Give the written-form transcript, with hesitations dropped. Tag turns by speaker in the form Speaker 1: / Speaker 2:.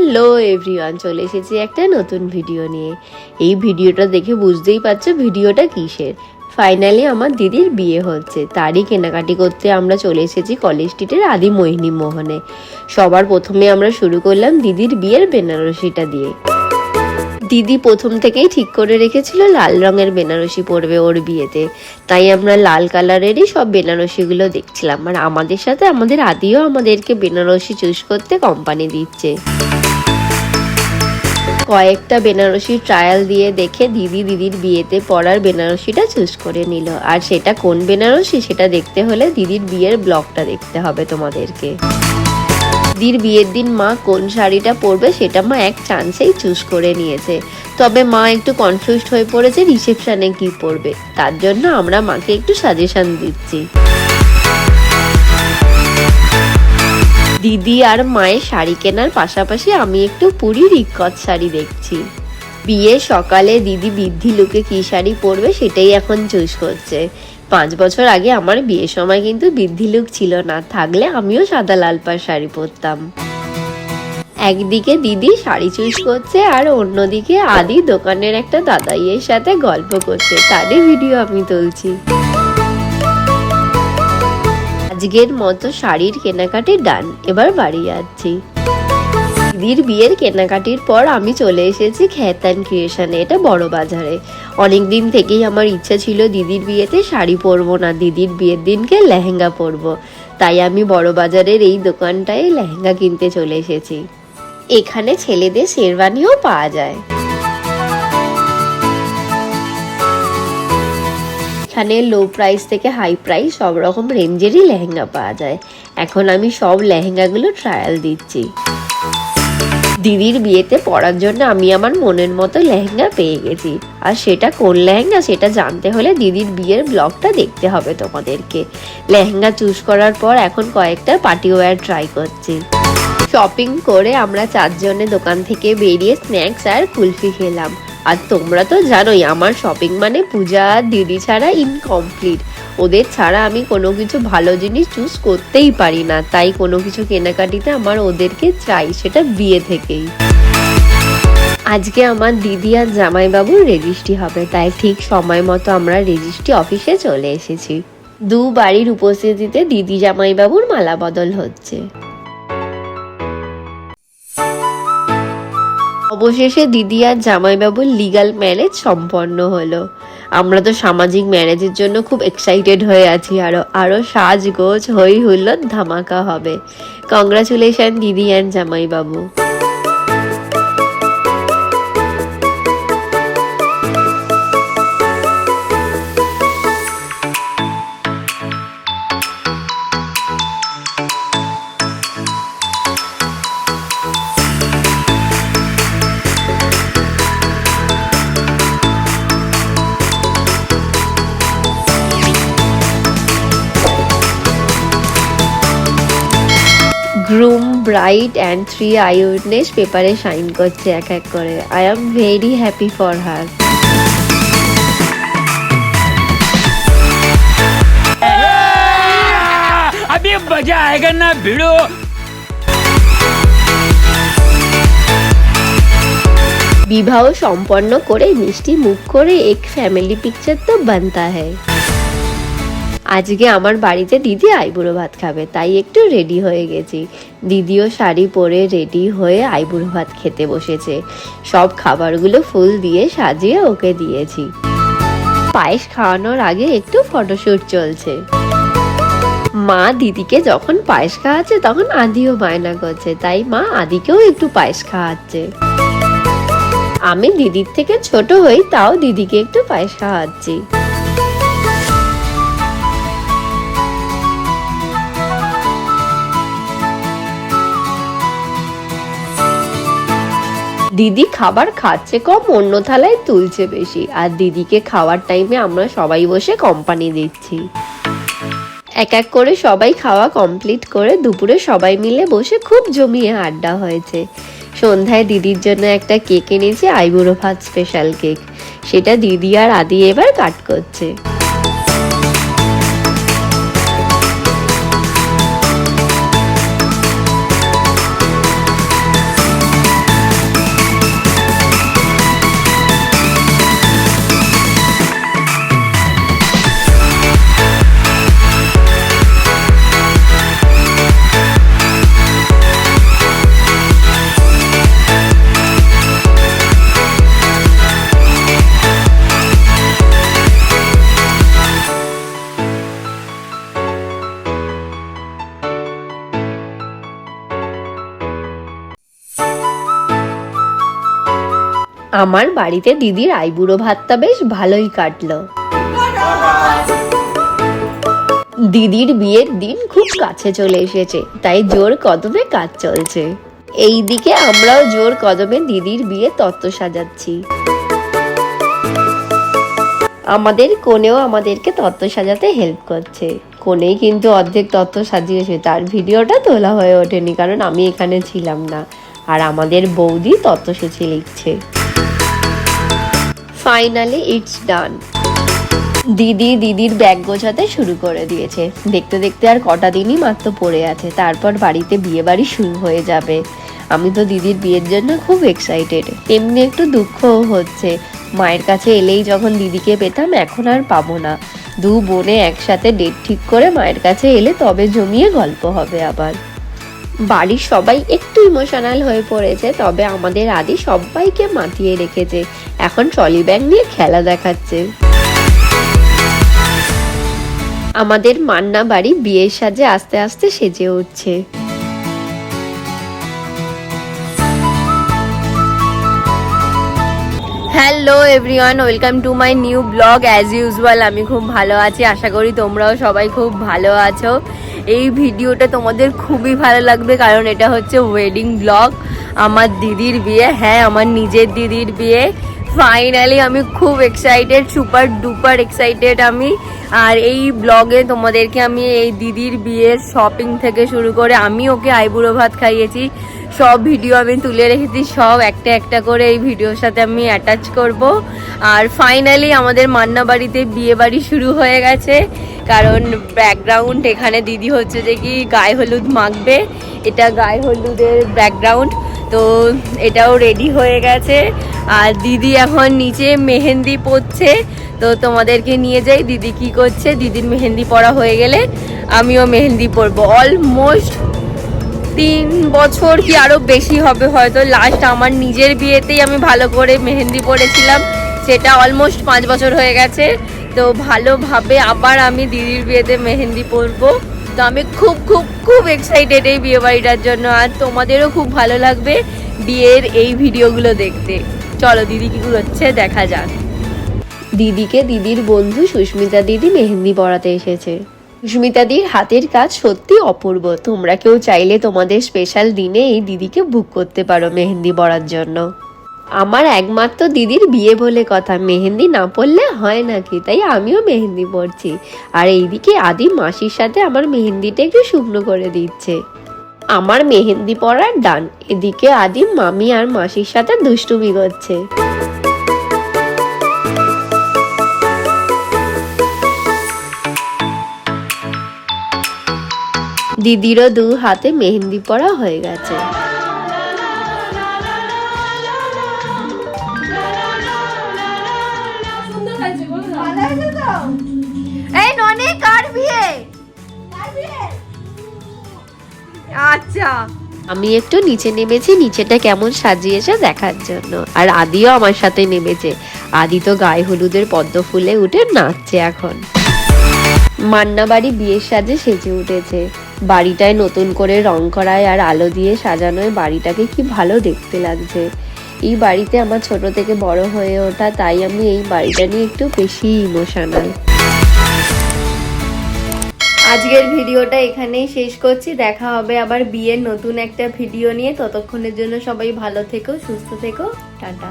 Speaker 1: Hello everyone, চলে এসেছি একটা নতুন ভিডিও নিয়ে। এই ভিডিওটা দেখে বুঝতেই পারছো ভিডিওটা কিসের। ফাইনালি আমার দিদির বিয়ে হচ্ছে, তারই কেনাকাটি করতে আমরা চলে এসেছি কলেজ স্ট্রিটের আদি মোহিনী মোহনে। সবার প্রথমে আমরা শুরু করলাম দিদির বিয়ের বেনারসিটা দিয়ে। দিদি প্রথম থেকেই ঠিক করে রেখেছিল লাল রঙের বেনারসি পরবে ওর বিয়েতে, তাই আমরা লাল কালারেরই সব বেনারসিগুলো দেখছিলাম। আর আমাদের সাথে আমাদের আদিও আমাদেরকে বেনারসি চুজ করতে কোম্পানি দিচ্ছে। কয়েকটা বেনারসি ট্রায়াল দিয়ে দেখে দিদির বিয়েতে পরার বেনারসিটা চুজ করে নিল। আর সেটা কোন বেনারসি সেটা দেখতে হলে দিদির বিয়ের ব্লগটা দেখতে হবে তোমাদেরকে। দিদির বিয়ের দিন মা কোন শাড়িটা পরবে সেটা মা এক চান্সেই চুজ করে নিয়েছে, তবে মা একটু কনফিউজড হয়ে পড়েছে রিসেপশনে কি পরবে। তার জন্য আমরা মাকে একটু সাজেশন দিচ্ছি। দিদি আর মায়ের শাড়ি কেনার পাশাপাশি আমি একটু পুরীর ইক্কত শাড়ি দেখছি। বিয়ের সকালে দিদি বৃদ্ধি লুকে কি শাড়ি পরবে সেটাই এখন চুজ করছে। 5 বছর আগে আমার বিয়ের সময় কিন্তু বৃদ্ধি লুক ছিল না, থাকলে আমিও সাদা লাল পাড় শাড়ি পরতাম। একদিকে দিদি শাড়ি চুজ করছে আর অন্যদিকে আদি দোকানের একটা দাদাইয়ের সাথে গল্প করছে, তারই ভিডিও আমি তুলছি। আজকের মতো শাড়ির কেনাকাটি ডান, এবার বাড়ি যাচ্ছি। দিদির বিয়ের কেনাকাটির পর আমি চলে এসেছি খেতান ক্রিয়েশনে, এটা বড় বাজারে। অনেকদিন থেকেই আমার ইচ্ছা ছিল দিদির বিয়েতে শাড়ি পরবো না, দিদির বিয়ের দিনকে লেহেঙ্গা পরবো, তাই আমি বড় বাজারের এই দোকানটায় লেহেঙ্গা কিনতে চলে এসেছি। এখানে ছেলেদের শেরওয়ানিও পাওয়া যায়। এখানে লো প্রাইস থেকে হাই প্রাইস সব রকম রেঞ্জেরই লেহেঙ্গা পাওয়া যায়। এখন আমি সব লেহেঙ্গাগুলো ট্রায়াল দিচ্ছি। দিদির বিয়েতে পরার জন্য আমি আমার মনের মতো লেহেঙ্গা পেয়ে গেছি, আর সেটা কোন লেহেঙ্গা সেটা জানতে হলে দিদির বিয়ের ব্লগটা দেখতে হবে তোমাদেরকে। লেহেঙ্গা চুজ করার পর এখন কয়েকটা পার্টি ওয়্যার ট্রাই করছি। শপিং করে আমরা 4 জনে দোকান থেকে বেরিয়ে স্ন্যাক্স আর কুলফি খেলাম। আর তোমরা তো জানোই আমার শপিং মানে পূজা আর দিদি ছাড়া ইনকমপ্লিট। ওদের ছাড়া আমি কোনো কিছু ভালো জিনিস চুজ করতেই পারি না, তাই কোনো কিছু কেনাকাটিতে আমার ওদেরকে চাই, সেটা বিয়ে থেকেই। আজকে আমার দিদি আর জামাইবাবুর রেজিস্ট্রি হবে, তাই ঠিক সময় মতো আমরা রেজিস্ট্রি অফিসে চলে এসেছি। দু বাড়ির উপস্থিতিতে দিদি জামাইবাবুর মালা বদল হচ্ছে। অবশেষে দিদি আর জামাইবাবুর লিগ্যাল ম্যারেজ সম্পন্ন হলো। আমরা তো সামাজিক ম্যারেজের জন্য খুব এক্সাইটেড হয়ে আছি। আরো সাজগোজ হই হুল্লোড় ধামাকা হবে। কংগ্রাচুলেশন দিদি আর জামাইবাবু। Groom, bride and 3 I witness পেপারে সাইন করছে এক এক করে। I am very happy for her.
Speaker 2: अभी मजा आएगा ना भिड़ो।
Speaker 1: বিবাহ সম্পন্ন করে মিষ্টি মুখ করে এক ফ্যামিলি পিকচার তো বানতা হ্যায়। আজকে আমার বাড়িতে দিদি আইবুড়ো ভাত খাবে, তাই একটু রেডি হয়ে গেছি। দিদিও শাড়ি পরে রেডি হয়ে আইবুড়ো ভাত খেতে বসেছে। সব খাবারগুলো ফুল দিয়ে সাজিয়ে ওকে দিয়েছি। পায়েস খাওয়ানোর আগে একটু ফটোশুট চলছে। মা দিদিকে যখন পায়েস খাওয়াচ্ছে তখন আদিও বায়না করছে, তাই মা আদিকেও একটু পায়েস খাওয়াচ্ছে। আমি দিদির থেকে ছোট হই, তাও দিদিকে একটু পায়েস খাওয়াচ্ছি। দিদি খাবার খাচ্ছে কম, অন্য থালায় তুলছে বেশি। আর দিদিকে খাওয়ার টাইমে আমরা সবাই বসে কোম্পানি দিচ্ছি। এক এক করে সবাই খাওয়া কমপ্লিট করে দুপুরে সবাই মিলে বসে খুব জমিয়ে আড্ডা হয়েছে। সন্ধ্যায় দিদির জন্য একটা কেক এনেছি, আইবুড়ো ভাত স্পেশাল কেক। সেটা দিদি আর আদি এবার কাট করছে। আমার বাড়িতে দিদির আইবুড়ো ভাতটা বেশ ভালোই কাটলো। দিদির বিয়ের দিন খুব কাছে চলে এসেছে, তাই জোর কদমে কাজ চলছে। এইদিকে আমরাও জোর কদমে দিদির বিয়ে তত্ত্ব সাজাচ্ছি। আমাদের কোনেও আমাদেরকে তত্ত্ব সাজাতে হেল্প করছে। কোনেই কিন্তু অর্ধেক তত্ত্ব সাজিয়েছে, তার ভিডিওটা তোলা হয়ে ওঠেনি কারণ আমি এখানে ছিলাম না। আর আমাদের বৌদি তত্ত্বসূচি লিখছে। ফাইনালি ইটস ডান। দিদির ব্যাগ গোছাতে শুরু করে দিয়েছে। দেখতে দেখতে আর কটা দিনই মাত্র পড়ে আছে, তারপর বাড়িতে বিয়ে বাড়ি শুরু হয়ে যাবে। আমি তো দিদির বিয়ের জন্য খুব এক্সাইটেড, এমনি একটু দুঃখও হচ্ছে। মায়ের কাছে এলেই যখন দিদিকে পেতাম, এখন আর পাবো না। দু বোনে একসাথে ডেট ঠিক করে মায়ের কাছে এলে তবে জমিয়ে গল্প হবে আবার। বাড়ির সবাই একটু ইমোশনাল হয়ে পড়েছে, তবে আমাদের আদি সবাইকে মাতিয়ে রেখেছে। এখন ট্রলি ব্যাগ নিয়ে খেলা দেখাচ্ছে। আমাদের মান্না বাড়ি বিয়ের সাজে আস্তে আস্তে সেজে উঠছে। Hello everyone, welcome to my new blog. As usual আমি খুব ভালো আছি, আশা করি তোমরাও সবাই খুব ভালো আছো। এই ভিডিওটা তোমাদের খুবই ভালো লাগবে কারণ এটা হচ্ছে ওয়েডিং ব্লগ। আমার দিদির বিয়ে, হ্যাঁ আমার নিজের দিদির বিয়ে। ফাইনালি আমি খুব এক্সাইটেড, সুপার ডুপার এক্সাইটেড আমি। আর এই ব্লগে তোমাদেরকে আমি এই দিদির বিয়ের শপিং থেকে শুরু করে আমি ওকে আইবুড়ো ভাত খাইয়েছি সব ভিডিও আমি তুলে রেখেছি, সব একটা একটা করে এই ভিডিওর সাথে আমি অ্যাটাচ করব। আর ফাইনালি আমাদের মান্না বাড়িতে বিয়ে বাড়ি শুরু হয়ে গেছে, কারণ ব্যাকগ্রাউন্ড এখানে দিদি হচ্ছে যে কি গায়ে হলুদ মাখবে, এটা গায়ে হলুদের ব্যাকগ্রাউন্ড। তো এটাও রেডি হয়ে গেছে আর দিদি এখন নিচে মেহেন্দি পরছে। তো তোমাদেরকে নিয়ে যাই দিদি কি করছে। দিদির মেহেন্দি পরা হয়ে গেলে আমিও মেহেন্দি পরবো। অলমোস্ট 3 বছর কি আরো বেশি হবে হয়তো, লাস্ট আমার নিজের বিয়েতেই আমি ভালো করে মেহেন্দি পরেছিলাম, সেটা অলমোস্ট 5 বছর হয়ে গেছে। তো ভালোভাবে আবার আমি দিদির বিয়েতে মেহেন্দি পরবো। তো আমি খুব খুব খুব এক্সাইটেড এই বিয়ে বাড়িটার জন্য, আর তোমাদেরও খুব ভালো লাগবে বিয়ের এই ভিডিওগুলো দেখতে। চলো দিদি কি করছে দেখা যাক। দিদিকে দিদির বন্ধু সুস্মিতা দিদি মেহেন্দি পরাতে এসেছে। সুস্মিতাদির হাতের কাজ সত্যি অপূর্ব। তোমরা কেউ চাইলে তোমাদের স্পেশাল দিনে এই দিদিকে বুক করতে পারো মেহেন্দি পরার জন্য। আমার একমাত্র দিদির বিয়ে বলে কথা, মেহেন্দি না পরলে হয় নাকি, তাই আমিও মেহেন্দি পরছি। আর এইদিকে আদি মাসির সাথে আমার মেহেন্দিটা একটু শুকনো করে দিচ্ছে। আমার মেহেন্দি পরার ডান। এদিকে আদি মামি আর মাসির সাথে দুষ্টুমি করছে। দিদিরও 2 হাতে মেহেন্দি পরা হয়ে গেছে। এই ননি কার বিয়ে? আচ্ছা আমি একটু নিচে নেমেছি নিচেটা কেমন সাজিয়েছে দেখার জন্য, আর আদিও আমার সাথে নেমেছে। আদি তো গায়ে হলুদের পদ্ম ফুলে উঠে নাচছে এখন। মান্না বাড়ি বিয়ের সাজে সেজে উঠেছে। বাড়িটায় নতুন করে রং করায় আর আলো দিয়ে সাজানোয় বাড়িটাকে কি ভালো দেখতে লাগছে। এই বাড়িতে আমার ছোট থেকে বড় হয়ে ওঠা, তাই আমি এই বাড়িটা নিয়ে একটু বেশি ইমোশনাল। আজকের ভিডিওটা এখানেই শেষ করছি। দেখা হবে আবার বিয়ের নতুন একটা ভিডিও নিয়ে। ততক্ষণের জন্য সবাই ভালো থেকো, সুস্থ থেকো, টাটা।